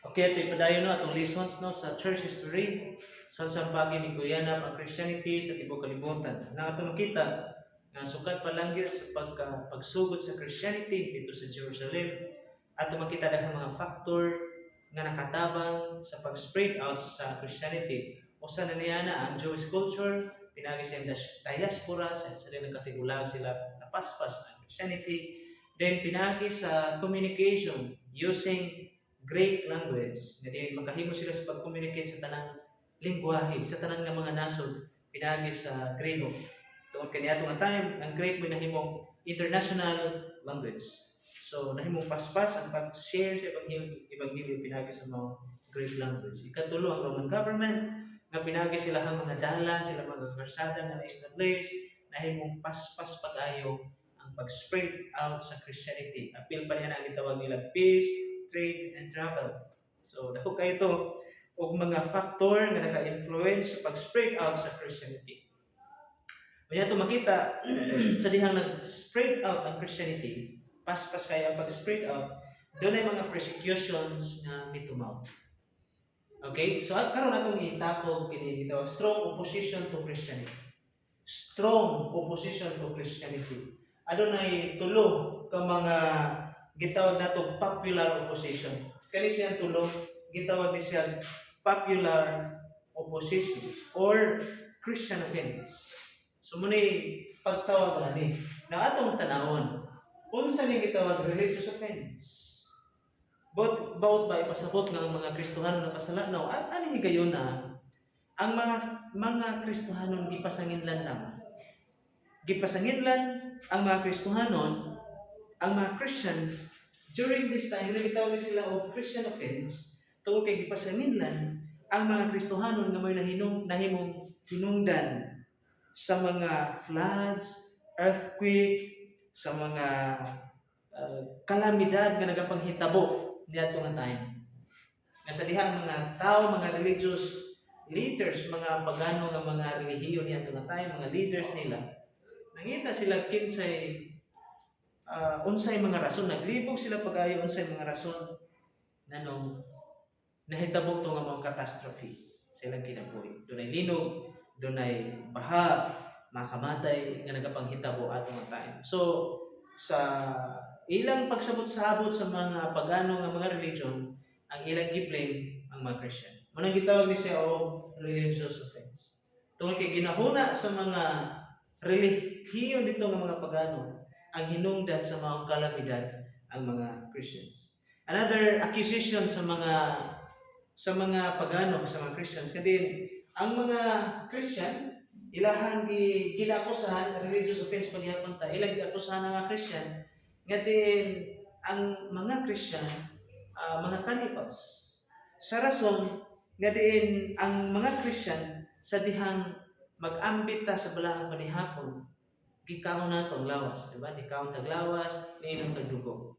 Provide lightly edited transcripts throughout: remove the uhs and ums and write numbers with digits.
Okay, ito ipadayon no atong lessons no sa church history. Sa pagi ni Guyana ang Christianity sa tibuok kalibutan. Na ato makita nga sukat pa lang gyud sa pagsugod sa Christianity dito sa Jerusalem. Ato makita daghang mga factor nga nakatabang sa pag-spread out sa Christianity. Usa na niya na ang Jewish culture, pinagi siya diaspora sa nagkatigulag sila napaspas ang Christianity. Then pinagi sa communication using Greek language, nga di makahimo sila sa pag-communicate sa tanang lingwahe, sa tanang nga mga nasod, pinagi sa Grego. Tungod kaniya nga time, ang Greek may nahimong international language. So, nahimong paspas ang pag-share sa Ebanghelyo pinagi sa mga Greek language. Ikatulo, ang Roman government, nga pinagi sila ang mga dalan, sila mga karsada na na-establish, nahimong paspas pag-ayo ang pag-spread out sa Christianity. Appeal pa niya na ang itawag nila peace, trade, and travel. So, dako kayo ito o mga factor nga naka-influence sa pag-spread out sa Christianity. Kaya ito makita sa dihang nag-spread out ang Christianity, paspas kaya ang pag-spread out, doon ay mga persecutions na mitumaw. Okay? So, karon atong itakog kini gitawag strong opposition to Christianity. Strong opposition to Christianity. Adunay tulo ka mga gitawag nato popular opposition. Kani siya tulo, gitawag ni siya popular opposition or Christian offense. So munay pagtawag ani na atong tanawon. Unsa ni gitawag religious offense? Bawat ba ipasabot ng mga Kristohanon na kasalanan at ani higayon na ang mga Kristohanon gipasanginlan lang. Gipasanginlan ang mga Kristohanon, ang mga Christians during this time, nagitawag sila og Christian offense, tungkol kay gipasanginlan ang mga Kristohanon nga may nahimong hinungdan sa mga floods, earthquake, sa mga kalamidad nga nagapanghitabo niadto nga time. Nga sa dihang mga tao, mga religious leaders, mga pagano nga mga relihiyon niadto nga time, mga leaders nila, nangita sila kinsay unsay mga rason, naglibog sila pag-ayo unsay mga rason nanong nahitabo to nga mga catastrophe sa ilang kinabuhi. Dunay linog, dunay baha, makamatay nga nagapanghitabo ato nga time. So sa ilang pagsabot-sabot sa mga pagano nga mga religion, ang ilang gi-blame ang mga Christian. Manang gitawag ni siya og religious offense. Tungod kay ginahuna sa mga relihiyon dito nga mga pagano ang hinungdan sa mga kalamidad ang mga Christians. Another accusation sa mga pagano, sa mga Christians, kadin ang mga Christian ilahang ginakusahan religious offense pagyapon ta, ilang giakusahan ang mga Christian nga din ang mga Christian mga cannibals. Sa rason nga din ang mga Christian sa dihang mag-ambita sa balaang panihapon, gikawon nato ang lawas, di ba? Gikawon tag lawas, niinom tag dugo.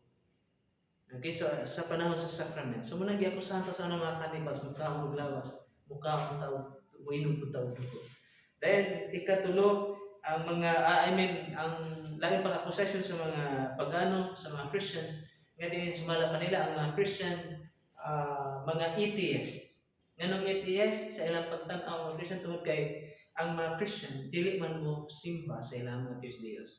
Okay, so sa panahon sa sacrament. So muna giakusahan ta sa mga cannibals, mukawon og lawas, mukawon taw buinom pud taw dugo. Then ikatulo ang mga ang lain pang accusation sa mga pagano, sa mga Christians, nga din sumala pa nila ang mga Christian mga atheist. Nganong atheist sa ilang pagtan-aw mga Christian tungod kay ang mga Christian dili man mo simba sa ilang mga Diyos.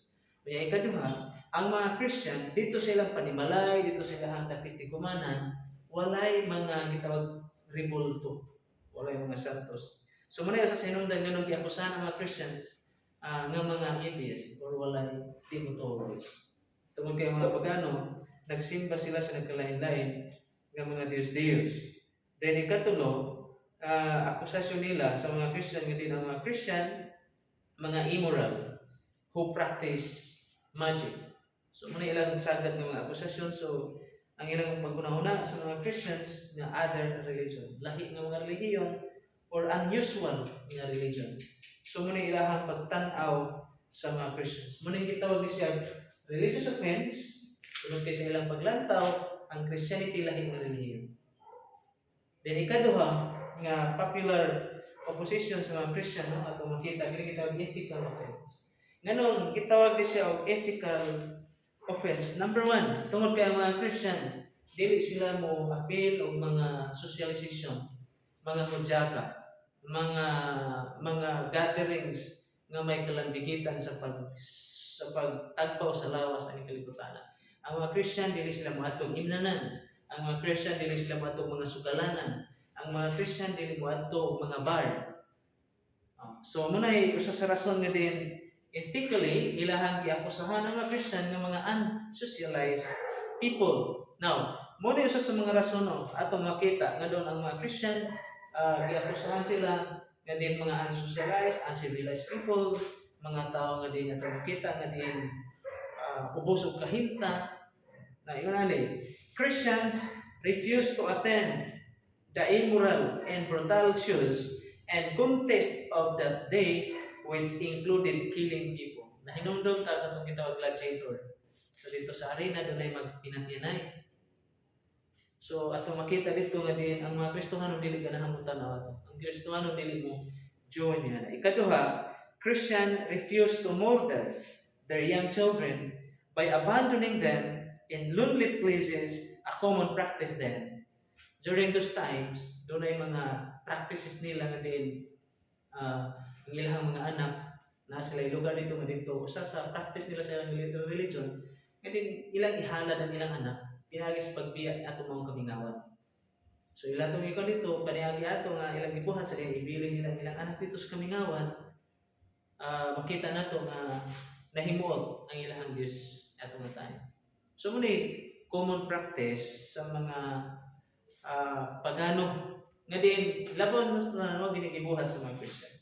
Kaya ikaduha, ang mga Christian dito sa ilang panimalay, dito sa ilang kapitigumanan, walay mga gitawag rebulto, walay mga santos. So muna sa sinundan nganong giakusahan ang mga Christians nga mga atheist or walay tinutulos. Tungod kay mga pagano, nagsimba sila sa nagkalain-lain nga mga Diyos. Then ikatulo, akusasyon nila sa mga Christian, hindi na mga Christian, mga immoral, who practice magic. So, muna ilang sagad ng mga akusasyon. So, ang ilang pagkunahuna sa mga Christians na other religion, lahi ng mga relihiyon, or unusual nga religion. So, muna ilahang pagtanaw sa mga Christians. Muna yung gitawag siya religious offense, sunod kay sa ilang paglantaw, ang Christianity lahi ng relihiyon. Then, ikaduha, nga popular opposition sa mga Christian, no? At makita, gitawag ethical offense. Ngayon, gitawag din siya og ethical offense. Number one, tungod kay mga Christian, dili sila mo appeal og mga socialization, mga kudyaka, mga gatherings nga may kalambigitan sa pagtagpaw sa lawas ani kalibutan. Ang mga Christian dili sila moadtong imnanan. Ang mga Christian dili sila moadtong mga sugalanan. Ang mga Christian dili moadtong mga bar. So muna usa sa rason nga din ethically ilahang giakusahan ang mga Christian nga mga unsocialized people. Now, muna usa sa mga rason atong makita nga doon ang mga Christian giakusahan sila nga din mga unsocialized, uncivilized people, mga tao nga din atong makita nga din ubos og kahinta na ingon Christians refuse to attend the immoral and brutal shows and contest of that day, which included killing people. Nahinumdum ta katong gitawag gladiator. So dito sa arena doon ay magpinatinay. So atong makita dito nga din ang mga Kristohano dili ganahan mo tanaw ato. Ang Kristohano dili mo join niya. Ikaduha, Christian refuse to murder their young children by abandoning them in lonely places, a common practice then. During those times, doon ay mga practices nila nga din ang ilang mga anak na sila lugar dito nga dito usa sa practice nila sa ilang religion nga din ilang ihalad ang ilang anak pinagis pagbiya ato mga kamingawan. So ilang tong ikaw dito paniagi ato nga ilang gibuhat sa ibilin nila ilang anak dito sa kamingawan. Makita nato nga nahimuot ang ilang Dios ato nga tayo. So muni common practice sa mga pagano nga din labos na sa ginigibuhat sa mga Christians.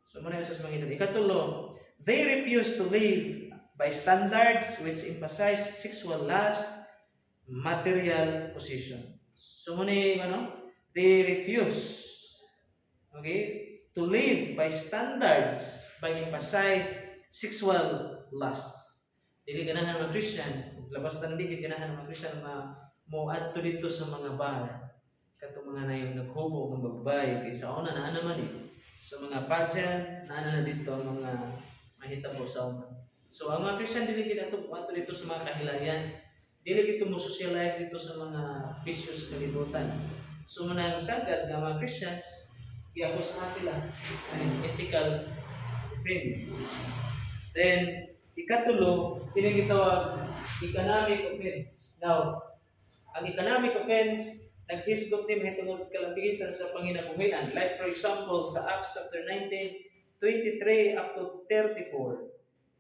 So muna sa mga ito. Ikatulo, they refuse to live by standards which emphasize sexual lust, material possession. So muna they refuse to live by standards by emphasize sexual lust. Dili ganahan mga Christian, labas na hindi ganahan mga Christian mo adto dito sa mga bar. Kato mga na yung naghubo ng babae kaysa una na naman sa mga pageant na dito ang mga mahitabo sa una. So ang mga Christian dili gid ato dito sa mga kahilayan, dili dito mo socialize dito sa mga bisyo sa kalibutan. So muna ang sagad ng mga Christians iakusahan sila ang ethical thing. Then ikatulo, pinagitawag economic offense. Now, ang economic offense naghisgot ni mahitungod kalambigitan sa panginabuhian. Like for example, sa Acts chapter 19:23 up to 34.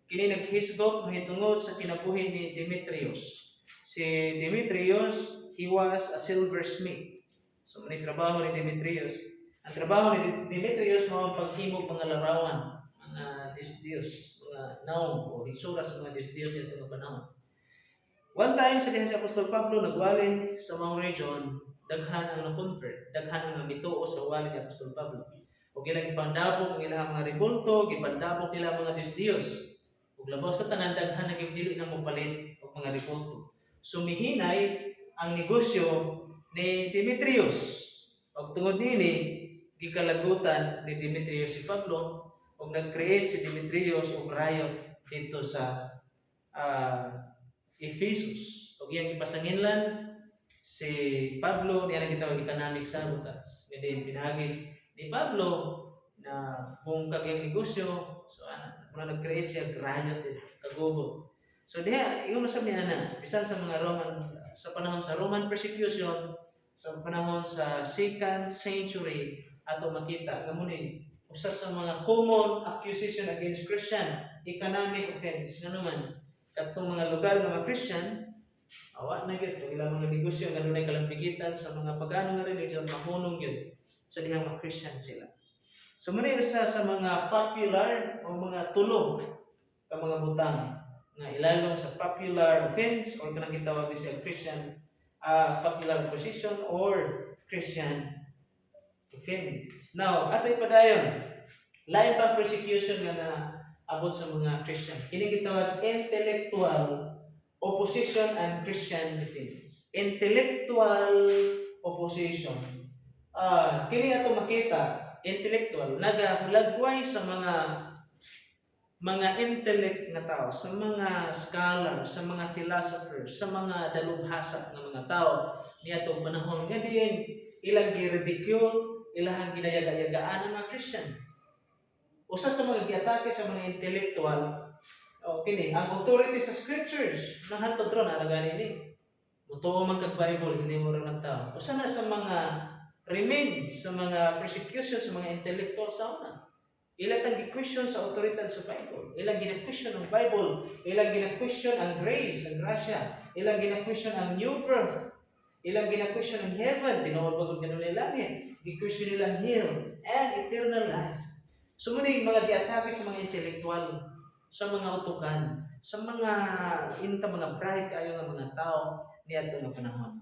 Kini naghisgot mahitungod sa kinabuhi ni Demetrius. Si Demetrius, he was a silversmith. So, may trabaho ni Demetrius. Ang trabaho ni Demetrius mao paghimo pangalarawan, mga Diyos, mga naong o isura sa mga Diyos ito nga panahon. One time sa diha si Apostol Pablo nagwali sa mga region, daghan ang na-convert, daghan ang mituo sa wali ni Apostol Pablo. O gilang ipandabog ang ilang mga rebulto, gipandabog nila mga Diyos. Ug labaw sa tanan daghan na dili na mopalit og mga rebulto. Sumihinay ang negosyo ni Demetrius. Og tungod nini gikalagutan ni Demetrius si Pablo og nag-create si Demetrius og riot dito sa Ephesus. Og iyang ipasanginlan si Pablo niya nagitawag economic sabotage. Ngayon pinagis ni Pablo na bungkag yung negosyo. So muna nag-create siya riot kagubo. So diha ingon sa niya na bisan sa mga Roman sa panahon sa Roman persecution, sa panahon sa 2nd century ato makita nga muni usa sa mga common accusation against Christian economic offense nga naman katong mga lugar ng mga Christian awa na gyud kung ilang mga negosyo nga dunay kalambigitan sa mga pagano nga religion mahunong gyud sa dihang mga Christian sila. So muna isa sa mga popular o mga tulo ka mga butang nga ilalong sa popular offense or kanang gitawag siya Christian popular position or Christian offense. Now, ato'y padayon lain pang persecution nga na abot sa mga Christian. Kini gitawag intellectual opposition and Christian defense. Intellectual opposition. Kini ato makita intellectual nagahulagway sa mga mga intellect nga tao, sa mga scholar, sa mga philosophers, sa mga dalubhasa nga mga tao niadtong panahon nga diin ilang gi-ridicule, ilang ginayaga-yagaan ang mga Christian. Usa sa mga giatake sa mga intellectual, kini ang authority sa scriptures nang hantod ron ana gani ni. Mutuo man kag Bible hindi mo rin tao. Usa na sa mga remains sa mga persecution sa mga intellectual sa una. Ilang tang gi-question sa authority sa Bible. Ilang gina-question ang Bible. Ilang gina-question ang grace, ang grasya. Ilang gina-question ang new birth. Ilang gina-question ang heaven. Tinuod pagod ganun nila langit. Gi-question nila hell and eternal life. So muna yung mga di-atake sa mga intellectual, sa mga utukan, sa mga mga bright kayo ng mga tao niadto nga panahon.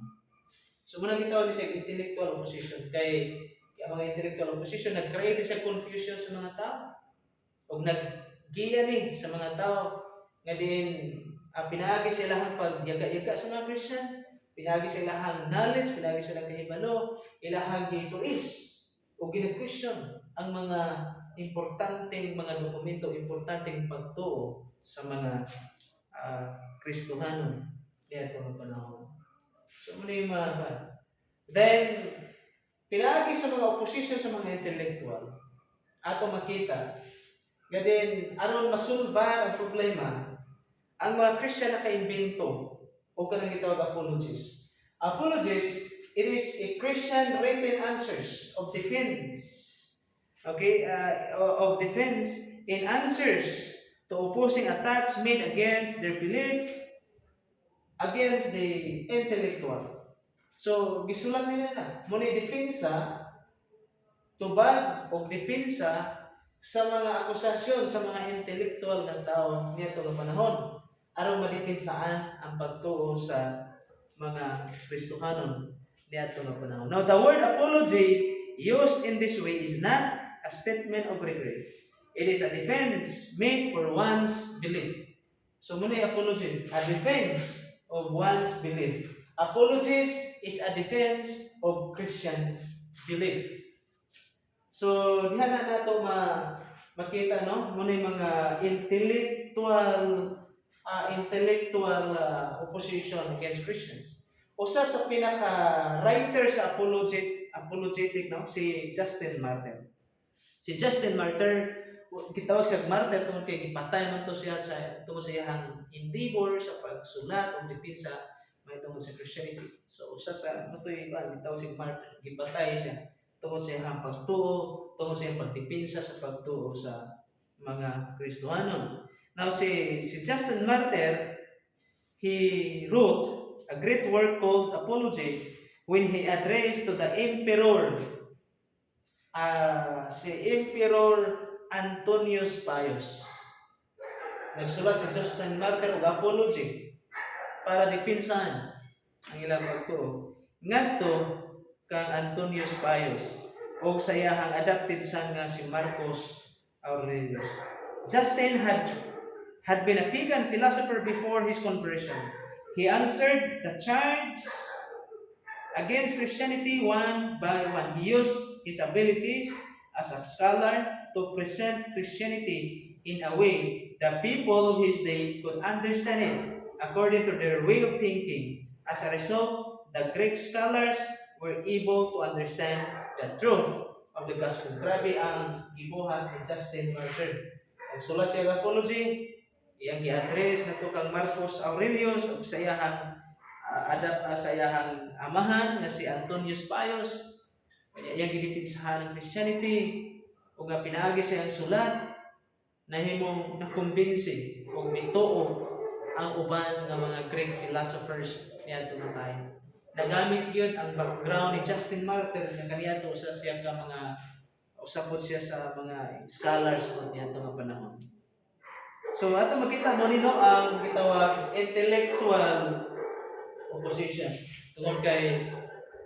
So muna gitawag sa intellectual opposition kay ang mga intellectual opposition nag-create sa confusion sa mga tao ug naggiya ni sa mga tao nga din pinaagi sila ang pagyaga-yaga sa mga Christian, pinaagi sila ang knowledge, pinaagi sila kahibalo, ilahang gituis o gina-question ang mga importanteng mga dokumento, importanteng pagtuo sa mga Kristohanon niadto nga panahon. So muna yung mga then pinaagi sa mga opposition sa mga intellectual ato makita nga din aron masulba ang problema ang mga Christian nakaimbento o kanang gitawag apologies. Apologies, it is a Christian written answers of defense. Okay, of defense in answers to opposing attacks made against their beliefs against the intellectual. So, gisulat nila na. Muna depensa, tubag o depensa sa mga akusasyon sa mga intellectual ng tao niya itong panahon. Aron madepensaan ang pagtuo sa mga Kristohanon niya itong panahon. Now, the word apology used in this way is not a statement of regret. It is a defense made for one's belief. So, muna apology, a defense of one's belief. Apologies is a defense of Christian belief. So, dihan na nato makita no, muna yung mga intellectual opposition against Christians. Usa sa pinaka-writer sa apologetic no, si Justin Martyr. Si Justin Martyr, gitawag siya martyr tungod kay gipatay man to siya tungod sa iyang endeavor sa pagsulat o depensa may tungod sa Christianity. So usa sa matoy gitawag siya martyr, gipatay siya tungod sa iyang pagtuo, tungod sa iyang pagdepensa sa pagtuo sa mga Kristohanon. Now si Justin Martyr, he wrote a great work called Apology when he addressed to the emperor si Emperor Antonius Pius. Nagsulat si Justin Martyr og apology para depensahan ang ilang pagtuo ngadto kang Antonius Pius o sa iyang adopted son nga si Marcus Aurelius. Justin had been a pagan philosopher before his conversion. He answered the charge against Christianity one by one. He used his abilities as a scholar to present Christianity in a way that people of his day could understand it according to their way of thinking. As a result, the Greek scholars were able to understand the truth of the gospel. Grabe ang gibuhat ni Justin Martyr. Nagsulat siya ng apology, iyang gi-address na kang Marcus Aurelius o sa iyang sa iyang amahan na si Antonius Pius. Iyang gidipinsahan ng Christianity o nga pinaagi siya ang sulat na himong nakumbinsi o mituo ang uban ng mga Greek philosophers niya tumatay. Nagamit yun ang background ni Justin Martyr na kaniya sa siya ka mga usapod siya sa mga scholars o niya itong panahon. So ato makita mo nino ang gitawag intellectual opposition tungod kay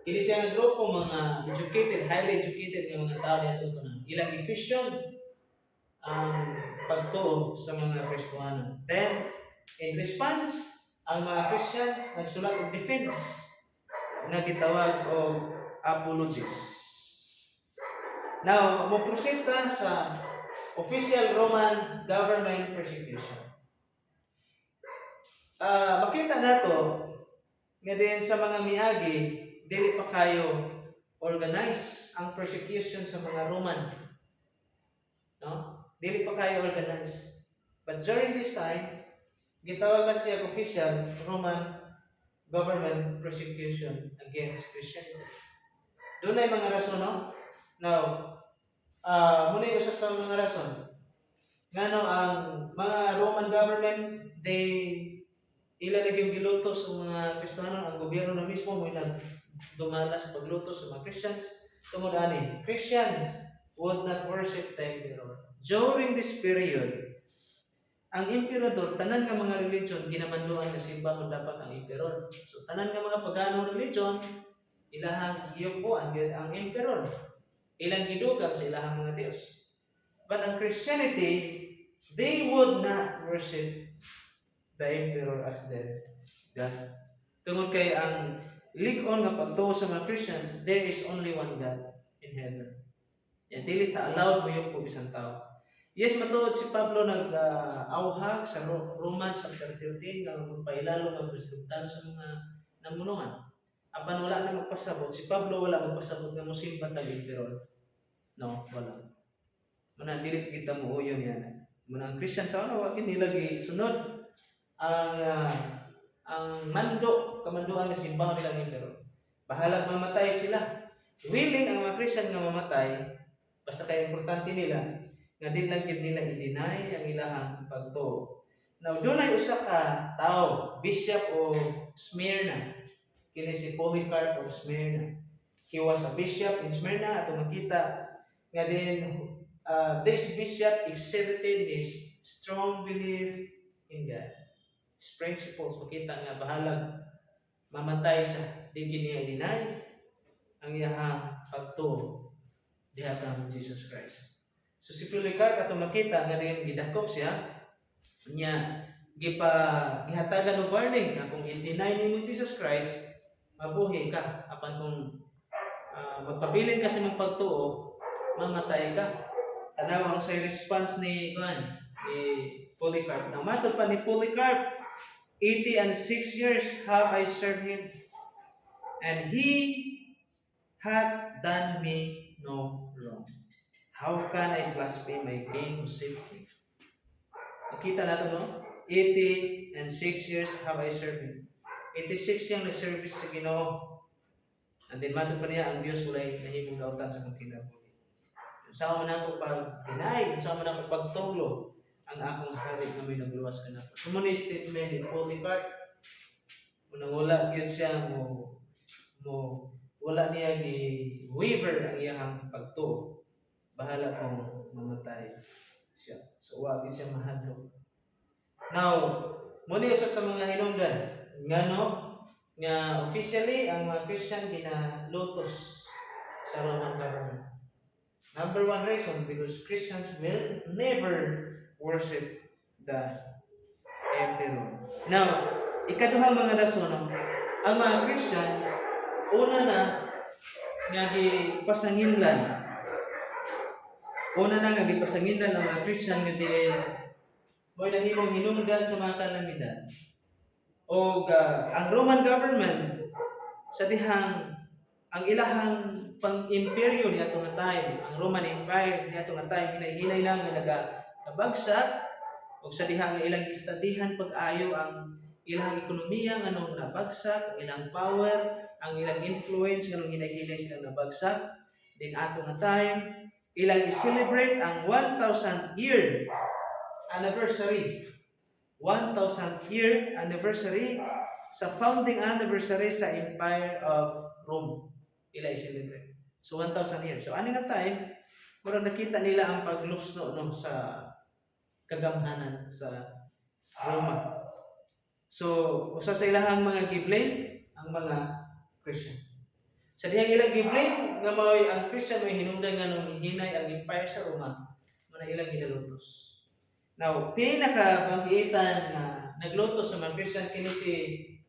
kini siya nga grupo mga educated, highly educated nga mga tao niya itong panahon. Ilang i-question ang pagtuo sa mga Kristohanon. Then, in response, ang mga Christians nagsulat og defense na gitawag og apologies. Now, mo proceed ta sa official Roman government persecution. Makita nato nga din sa mga miagi dili pa kayo organize ang persecution sa mga Roman, no? Dili pa kayo organize. But during this time, gitawag na siya official Roman government persecution against Christianity. Doon ay mga rason, no? Now, muna yung isa sa mga rason. Ngano ang mga Roman government, ilan yung giluto sa mga Kristiyano, ang gobyerno na mismo mo dumalas pagluto sa mga Christians. Tungod ani, Christians would not worship the emperor. During this period, ang emperador, tanan nga mga religion, ginamanduan na simba kung dapat ang emperor. So, tanan nga mga paganong religion, ilahang giyukuan ang emperor. Ilang gidugang sa ilahang mga Diyos. But ang Christianity, they would not worship the emperor as their God. Tungod kay ang ligon nga pagtuo sa mga Christians, there is only one God in heaven. Yan, dili ta allowed mo yung bisang tao. Yes, matuod si Pablo nag-auhag sa Romans chapter 13 nga magpailalo nga resultado sa mga namunuan. Apan wala na magpasabot, si Pablo wala magpasabot nga musimba tag emperor. No, wala. Muna dili kita mo uyon yan. Muna ang Christian sa wa nila gisunod ang kamanduan nga simbahan nila ng emperor. Bahalag mamatay sila. Willing ang mga Christian nga mamatay, basta kay importante nila nga din lang gid nila i-deny ang ilahang pagtuo. Now, doon ay usa ka tao, Bishop of Smyrna. Kini si Polycarp of Smyrna. He was a bishop in Smyrna. At makita nga din, this bishop exhibited his strong belief in God. His principles, makita nga bahalag mamatay siya. Di kiniya i-deny ang iyahang pagtuo dihatang Jesus Christ. So si Polycarp ato makita nga din gidakop siya nya gihatagan og warning nga kung i-deny nimo Jesus Christ, mabuhi ka apan kung magpabilin ka sa imong pagtuo, mamatay ka. Tanaw ang sa response ni Polycarp. Nang matod pa ni Polycarp, 86 years have I served him, and he hath done me no wrong. How can I blaspheme my King who saved me? Nakita natin, no? 86 years have I served him. 86 yung nag-service sa Ginoo. And then matod pa niya, ang Diyos walay nahimong dautan sa kong kinabuhi. Sama man ako pag-deny, sama man ako pagtunglo ang akong hari na may nagluwas ka na. Sumunod statement ni Polycarp. Unang wala, yun siya wala niya i-waver ang iyahang pagtuo. Bahala kung mamatay siya. So, wag siya mahadlok. Now, muli sa mga hinungdan, nga officially, ang mga Christian ginalutos sa Roman government. Number one reason, because Christians will never worship the emperor. Now, ikaduhang mga rason, ang mga Christian, una na, nga gipasangillan. Una na nga gipasangillan ang mga Christian nga diin mo'y nahimong hinungdan sa mga kalamidad. O ang Roman government sa dihang ang ilahang pang-imperyo niya itong time, ang Roman Empire niya itong time, hinay-hinay lang nga nagabagsak o sa dihang ilang istadihan pag-ayo ang ilang ekonomiya nga nung nabagsak, ang ilang power, ang ilang influence nga nung hinay-hinay silang nabagsak. Din atong time, ilang i-celebrate ang 1,000 year anniversary. 1,000 year anniversary sa founding anniversary sa Empire of Rome. Ila i-celebrate. So 1,000 years. So ani nga time, murag nakita nila ang paglusno sa kagamhanan sa Roma. So usa sa ilahang mga giblame ang mga Christian. Sa dihang ilang giblame nga mao'y ang Christian may hinungdan nga nung hinay ang Empire sa Roma, muna ilang ginalutos. Now, pinaka-pag-iitan na naglutos sa mga Christian kini si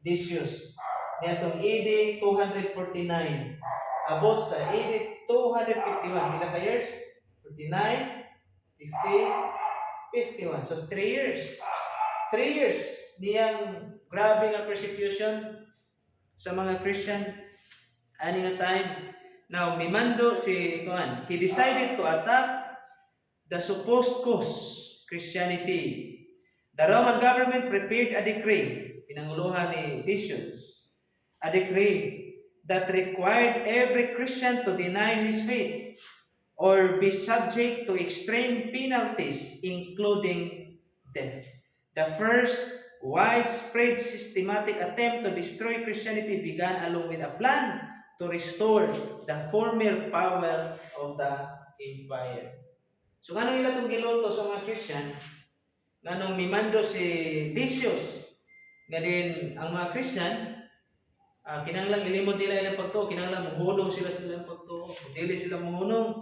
Decius. Nitong AD 249. Abot sa AD 251. Pila ka years? 49, 51. So 3 years. 3 years niyang grabe nga persecution sa mga Christian. Ani nga time. Now, mimando si Kuan. He decided to attack the supposed cause, Christianity. The Roman government prepared a decree, pinanguluhan ni Decius, a decree that required every Christian to deny his faith or be subject to extreme penalties, including death. The first widespread systematic attempt to destroy Christianity began along with a plan to restore the former power of the empire. So nga nila itong giluto sa mga Christian, nga nung mimando si Decius, nga din ang mga Christian, kinanglang ilimod nila ilang pagtuo, kinanglang muhunong sila silang pagtuo, dili sila muhunong,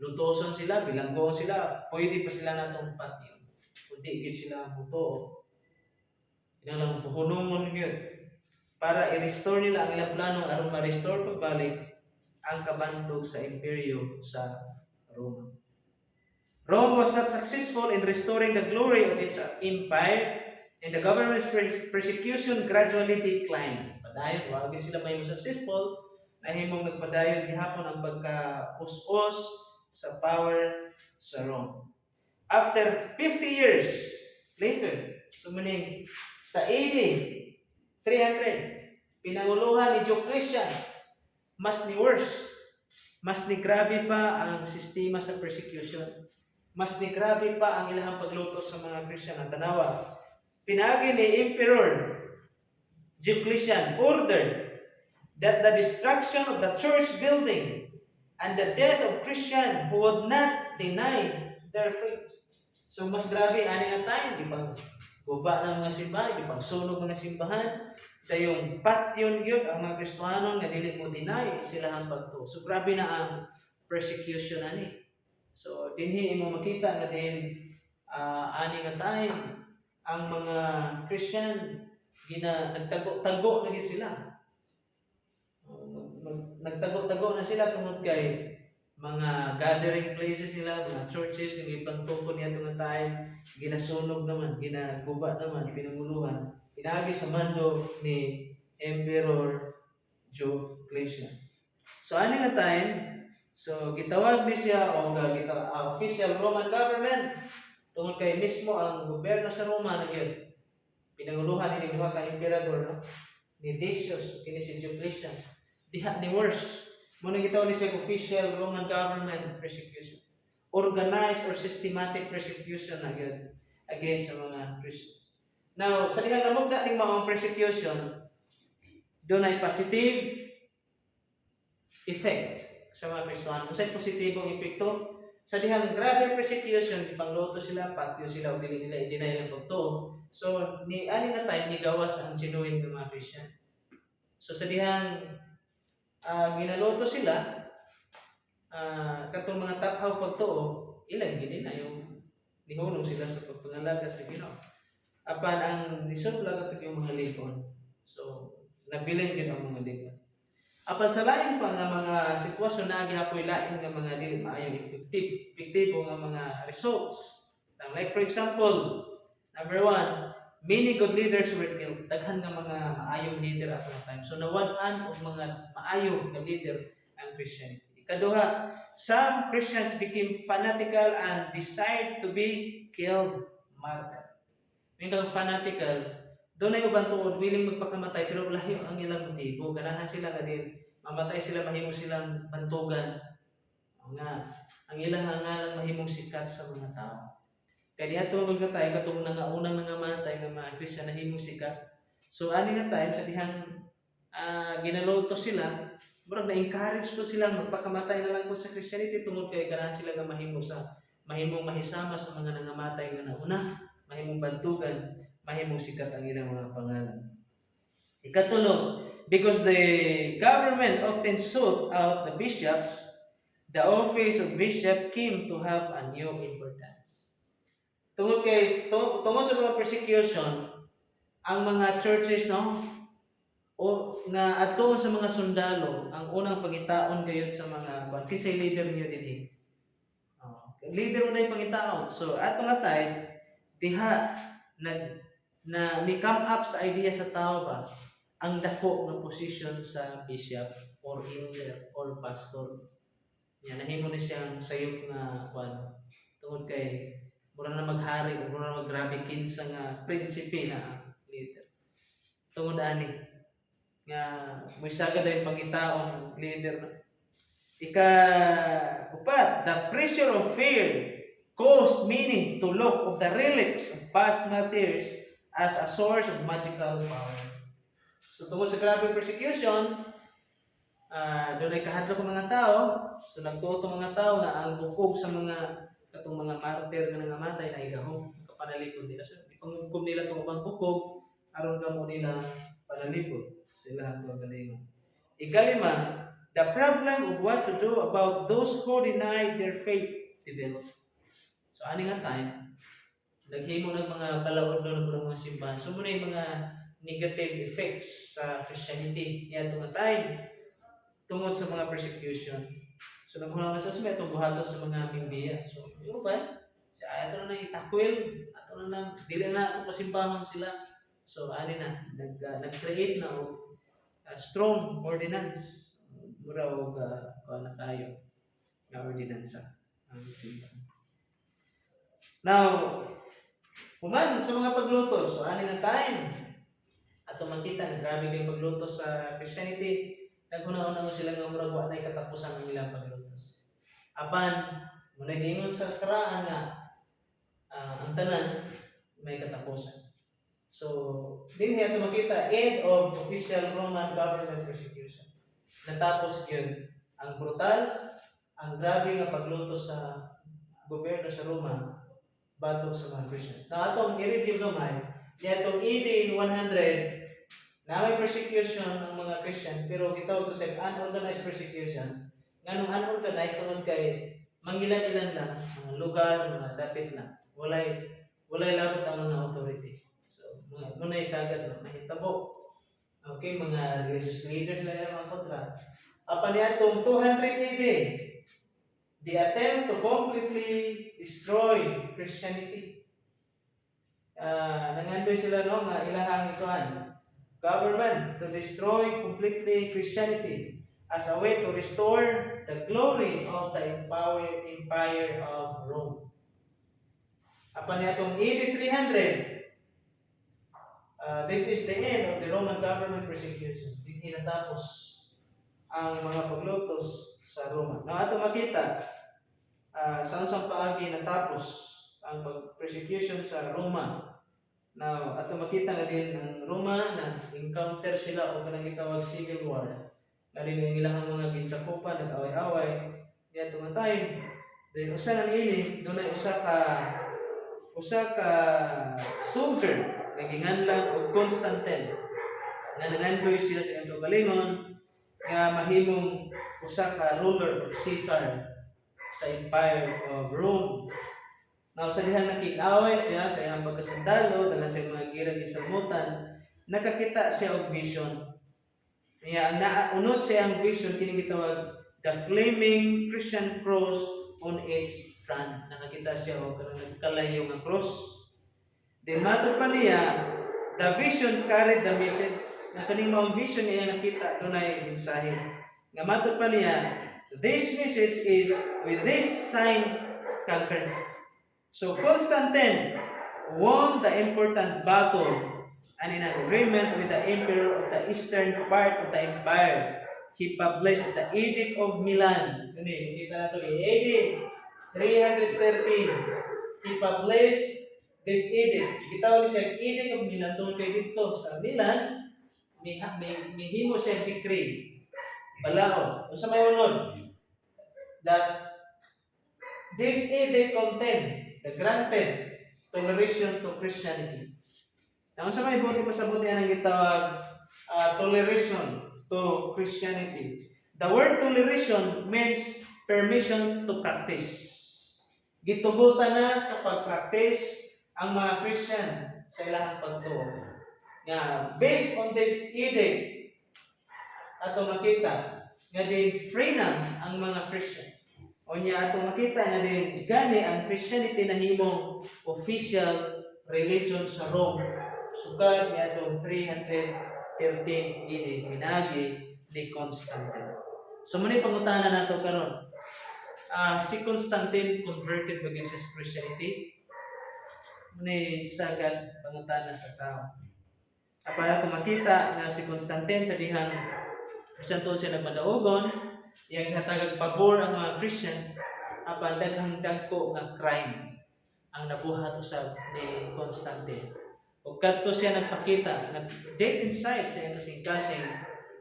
lutoson sila, bilanggoon sila, pwede pa sila natong patio. Kundi gid sila mutuo. Kinanglang muhunong nun yun. Para i-restore nila ang ilang plano aron ma-restore pagbalik ang kabantog sa imperyo sa Roma. Rome was not successful in restoring the glory of its empire, and the government's persecution gradually declined. Padayon, wag sila may successful, nahimong nagpadayon gihapon ang pagka-us-us sa power sa Rome. After 50 years later, sumuning sa AD 300, pinanguluhan ni Diocletian, mas ni worse, mas ni grabe pa ang sistema sa persecution, mas ni grabe pa ang ilahang pagluto sa mga Christian. Ang tanawa, pinagi ni Emperor Diocletian ordered that the destruction of the church building and the death of Christian who would not deny their faith. So mas grabe ani nga time, di ba? Guba ng mga simbahan, di ba? Sunog mga simbahan, dayong patyon gyud ang mga Kristiyano nga dili mo deny sila ang pagtuo. So grabe na ang persecution ani. So dinhi imo makita nga din ani nga time ang mga Christian nagtago-tago na gid sila. Nagtago-tago na sila tungod kay mga gathering places nila, mga churches nga ipangtungkol niya nga time, ginasunog naman, ginaguba naman, pinanguluhan. Pinagi sa mando ni Emperor Diocletian. So ani nga time, so gitawag ni siya o official Roman government tungod kay mismo ang gobyerno sa Roma na gyud. Pinanguluhan ni duha ka emperador, no? Ni Decius, kini si Diocletian. Diha ni worse. Muna gitawag ni siya official Roman government persecution. Organized or systematic persecution na gyud against sa mga Christians. Now, sa dihang namugna ning mga persecution, doon ay positive effect sa mga Kristiyano. Unsay positibong epekto? Sa dihang grabe persecution, pangluto sila, patio sila, o dili nila i-deny ang pagtuo. So, ani nga time, nigawas ang genuine ng mga Christian. So, sa dihang ginaluto sila, katong mga taphaw pagtuo, ilang gini na yung nihunong sila sa pagpangalaga sa Ginoo. Apan ang lisod lang ito yung mga likon. So, nabilin yun ang mga likon. Apan sa lain pa nga mga sitwasyon na gihapoy lain nga mga dili maayong epektibo nga mga results. Like for example, number 1, many good leaders were killed. Daghan nga mga maayong leader at the time. So nawad-an og mga maayong nga leader ang Christianity. Ikaduha, some Christians became fanatical and desired to be killed, martyred. Mingang fanatical, doon ay ubang tuod, willing magpakamatay, pero lahi ang ilang motibo. Ganahan sila nga din, mamatay sila, mahimong silang bantugan. Ang ilang hangalan mahimong sikat sa mga tao. Kaya diya tuwag na tayo, katong unang nangamatay ng mga Christian na himong sikat. So, ani nga tayo, sa dihang ginaloto sila, murag na-encourage po silang magpakamatay na lang po sa Christianity, tungod kay ganahan sila nga mahimong mahisama sa mga nangamatay nga nauna, mahimong bantugan, mahimong sikat ang ilang mga pangalan. Ikatulo, because the government often sought out the bishops, the office of bishop came to have a new importance. Tungod sa mga persecution, ang mga churches, no, o nga ato sa mga sundalo, ang unang pagitaon kayo sa mga kinsay leader niyo dinhi. leader unay pangitaon. So ato nga time diha nag na may come up sa idea sa tao ba ang dako nga position sa bishop or elder or pastor. Yan nahimo ni siyang sayop nga kwan tungod kay mura na maghari o mura na maggrabe kinsa nga prinsipe na leader. Tungod ani nga may sagad ay pangitaon leader na. Upat, the pressure of fear caused meaning to look of the relics of past martyrs as a source of magical power. So tungkol sa grabe persecution, doon ay kahadlok ng mga tao. So nagtuo itong mga tao na ang bukog sa mga katong mga martyr na nangamatay na igahom kapanalipod nila. So ipangugkom nila itong ubang bukog aron gamo nila panalipod. Sila ang galingon. Ikalima, the problem of what to do about those who deny their faith developed. So ani nga time naghimo ng mga balaod ng mga simbahan. So muna yung mga negative effects sa Christianity. Yan itong time tungod sa mga persecution. So naghulang na sa itong buhaton sa mga mimbiya. So yung ba? So ato na nang itakwil, ato na nang dili na itong pasimbahan sila. So ani na nag-create na strong ordinance. Mura o na tayo na ordinansa ang simbahan. Now, human sa mga pagluto. So ani nga time ato makita na grabe kay pagluto sa Christianity. Naghuna-una mo sila nga murag wa nay katapusan ang ilang pagluto. Apan mo nag-ingon sa karaan nga ang tanan may katapusan. So din ato makita end of official Roman government persecution. Natapos yun ang brutal, ang grabe nga pagluto sa gobyerno sa Roma batok sa mga Christians. Na atong i-review naman, nitong AD 100 na may persecution ng mga Christian, pero gitawag ko sa unorganized persecution. Nganong unorganized naman kay mangilan-ilan lang mga lugar, mga dapit lang. Walay labot ang mga authority. So, muna isagad na mahitabo. Okay, mga religious leaders lang yung mga kontra. Apa niya itong 200 AD, the attempt to completely destroy Christianity. Nangandoy sila no, nga ilahang ikuan. Government to destroy completely Christianity as a way to restore the glory of the empire of Rome. Apa niya itong AD 300, this is the end of the Roman government persecution. Hindi natapos ang mga paglutos sa Roma. Na ato makita, saan paagi natapos ang persecution sa Roma. Now, ato makita nga din ang Roma na encounter sila o kanang gitawag civil war. Kali ng ilang mga ginsakupan at away-away. Yan itong time. Then usa na niini, doon ay usa ka soldier naginganlang og Constantine na nangandoy sila sa iyang galingon nga mahimong usa ka ruler of Caesar sa Empire of Rome. Now sa dihang nakik-away siya sa iyang pagkasundalo dalan sa mga gira gisamutan, nakakita siya og vision. Kaya naunod siya ang vision kini gitawag the flaming Christian cross on its front. Nakakita siya og kalayo nga cross. Then matod pa niya, the vision carried the message. Na kaning maong vision niya nakita, doon ay mensahe. Nga matod pa niya, this message is, with this sign, conquered. So Constantine won the important battle and in agreement with the emperor of the eastern part of the empire, he published the Edict of Milan. Kita na ito, AD 313. He published this edict, gitawag siya Edict of Milan tungkol kay dito sa Milan, mihimo siya decree. Balaod. O sa may unod, that this edict contained the granted toleration to Christianity. Now, sa may buti pasabuti ang gitawag toleration to Christianity. The word toleration means permission to practice. Gitugutan na sa pag-practice ang mga Christian sa ilahang pagtuo. Nga, based on this edict, ato makita, nga din free na ang mga Christian. O niya atong makita nga din gani ang Christianity nahimong official religion sa Rome. Sukad niya atong 313 AD minagi ni Constantine. So muna pangutana nato karon. Si Constantine converted ba sa Christianity? Muna sagad pangutana sa tao. Para ito makita na si Constantine sa dihang santo siya nagmadaogon, iyang hatagag pabor ang mga Christian, apan daghang dagko nga crime ang nabuhat usab ni Constantine. Ug kadto siya nagpakita, deep inside siya kasing-kasing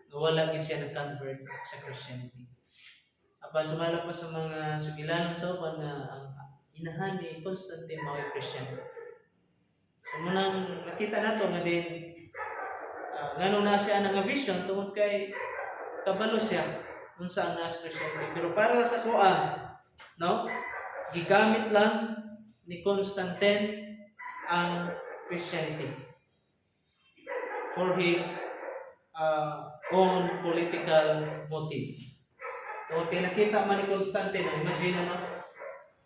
nga wala gid siya nag-convert sa Christianity. Apan sumalak pa sa mga sugilanon sa uban na ang inahan ni Constantine mao Christian. So munang nakita nato nga din ngano na siya nga vision tungod kay kabalo siya unsa ang nasa Christianity. Pero para sa kuha, no? Gigamit lang ni Constantine ang Christianity for his own political motive. So, pinakita man ni Constantine, imagine no?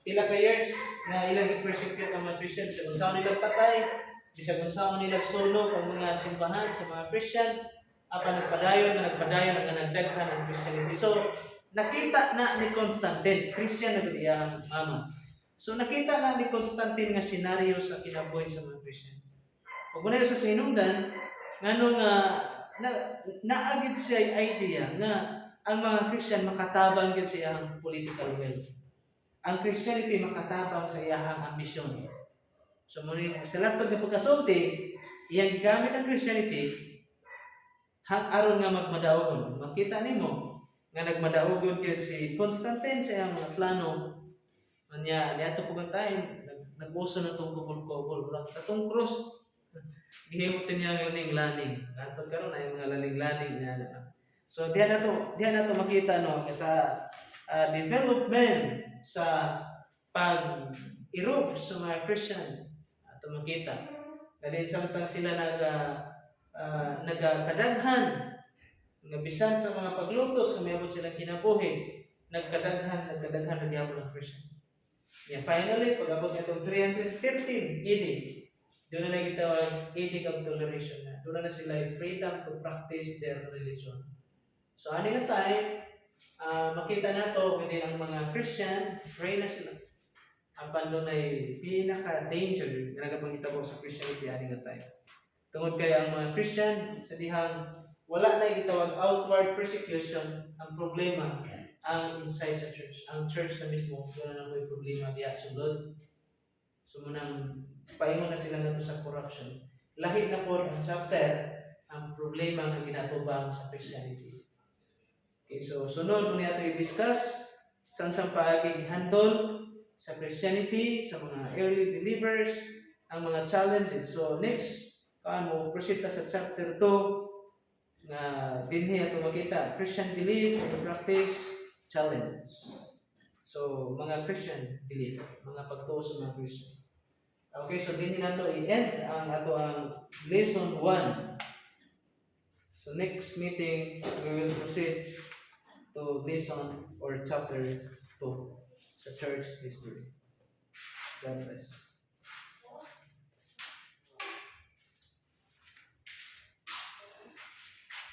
Pila ka years na ilang i-persecute ang mga Christians, kung saan nilang patay, bisag kung saan nilang sulog ang mga simbahan sa mga Christian, nagpadayon ang nagdaghan ng Christianity. So, nakita na ni Constantine, Christian na iyang mama. So, nakita na ni Constantine nga senaryo sa kinabuhi sa mga Christian. Pag muna sa sinundan, ngano nga, naagid siya idea nga ang mga Christian makatabang gid sa iyang political will. Ang Christianity makatabang sa iyang ambisyon. So, muna sa latod na pagkasulti, iyang gigamit ang Christianity aron nga magmadaogon. Makita nimo nga nagmadaogon gyud si Constantine sa iyang mga plano. Anya niadto pug time nag-uso na tong kubol-kubol burang tatong cross. Gihimutin niya ng laning. Atod karon ay mga laning-laning niya. So diha na to makita no sa development sa pag-erupt sa mga Christian. Ato makita. Dahil samtang sila nagkadaghan nga bisan sa mga paglutos kung mayroon silang kinabuhi, nagkadaghan na diablo ng Christian. Yeah, finally, pag-abot itong 313 AD, doon na gitawag Edict of Toleration na. Doon na sila freedom to practice their religion. So, ano na tayo, makita na to within ang mga Christian, pray na sila. Ang doon ay pinaka-danger na nagapangitabo sa Christianity, ano na tayo. Tungod kay ang mga Christian, sa dihang wala na gitawag outward persecution, ang problema, ang inside sa church. Ang church na mismo, doon na may problema diya sulod. So munang paingon na sila nato sa corruption. Lahi na po ang chapter, ang problema nga ginatubang sa Christianity. Okay, so sunod mo nato i-discuss saan paaging handle sa Christianity, sa mga early believers, ang mga challenges. So next, proceed sa chapter 2 na dinhi ato makita Christian belief and practice challenge. So mga Christian belief, mga pagtuo sa mga Christian. Okay, so dinhi nato i-end ang ato ang lesson 1. So next meeting we will proceed to lesson or chapter 2 sa church history. God bless.